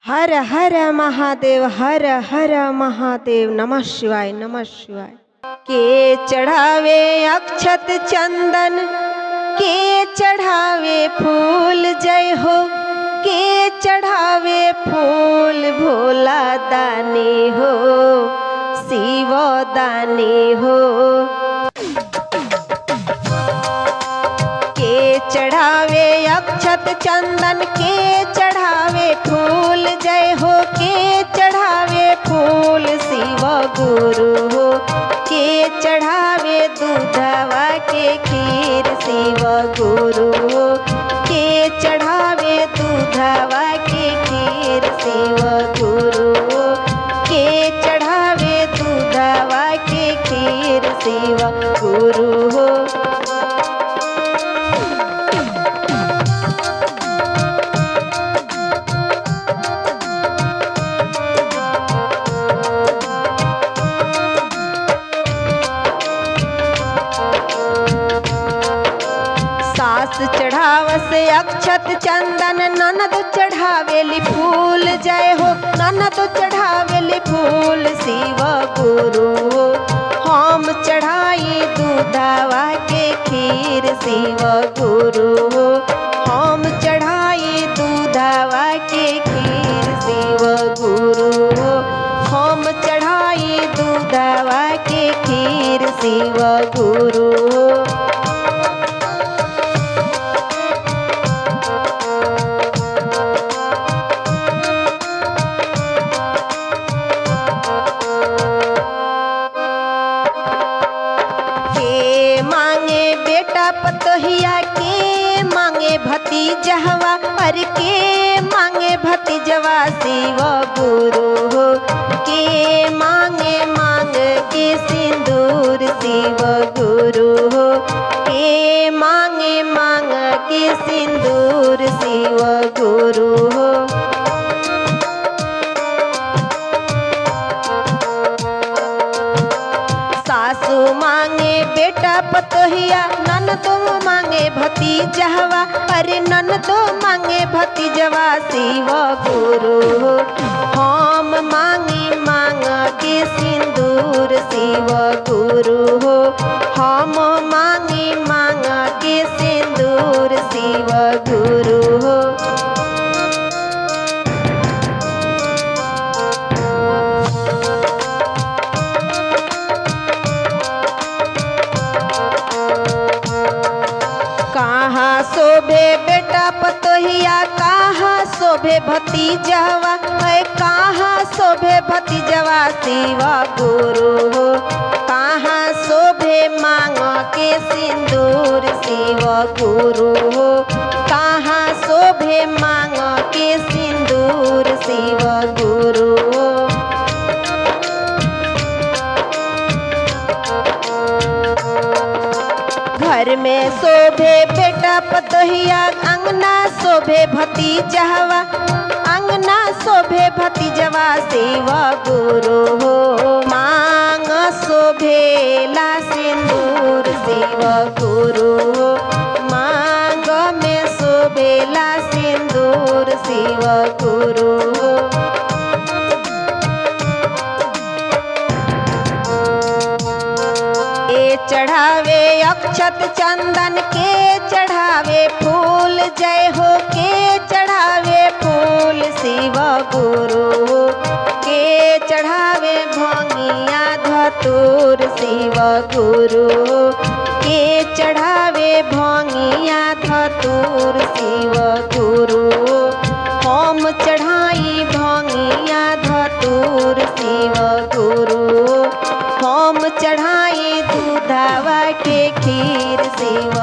हर हर महादेव, हर हर महादेव। नमः शिवाय, नमः शिवाय। के चढ़ावे अक्षत चंदन, के चढ़ावे फूल जय हो, के चढ़ावे फूल भोला दानी हो, शिव दानी हो। के चढ़ावे अक्षत चंदन, के चढ़ावे फूल जय हो, के चढ़ावे फूल शिव गुरु हो। के चढ़ावे दूधवा के खीर शिव गुरु हो, के चढ़ावे दूधवा के खीर शिव गुरु हो, के चढ़ावे दूधवा के खीर शिव गुरु हो। सास चढ़ावस अक्षत चंदन, ननद चढ़ावेली फूल जय हो, ननद चढ़ावेली फूल शिव गुरु हो। हम चढ़ाई दूधवा के खीर शिव गुरु हो, हम चढ़ाई दूधवा के खीर शिव गुरु हो, हम चढ़ाई दूधवा के खीर शिव गुरु हो। पतोहिया के मांगे भतीजवा, अरे के मांगे भतीजवा शिव गुरु हो। के मांगे मांग के सिंदूर शिव गुरु हो, के मांगे मांग के सिंदूर शिव गुरु हो। सासू मांगे बेटा पतोहिया, ननदो मांगे भतीजवा, अरे ननदो मांगे भतीजवा शिव गुरु हो। हम मांगी मांग के सिंदूर शिव गुरु हो, हम मांगी मांग के सिंदूर शिव गुरु हो। कहाँ शोभे बेटा पतोहिया, कहाँ शोभे भतीजवा, है कहाँ शोभे भतीजवा शिव गुरु हो। कहाँ शोभे मांग के सिंदूर शिव गुरु हो, कहाँ शोभे मांग के सिंदूर शिव गुरु हो। घर में शोभे बेटा पतोहिया, अंगना शोभे भतीजवा, अंगना शोभे भतीजवा शिव गुरु हो। मांग शोभेला सिंदूर शिव गुरु हो, मांग में शोभेला सिंदूर शिव गुरु हो। चढ़ावे अक्षत चंदन, के चढ़ावे फूल जय हो, के चढ़ावे फूल शिव गुरु हो। के चढ़ावे भंगिया धतूर शिव गुरु हो, के चढ़ावे भंगिया धतूर शिव गुरु हो। हम चढ़ाई भंगिया धतूर शिव गुरु हो, हम चढ़ाई दूधवा के खीर शिव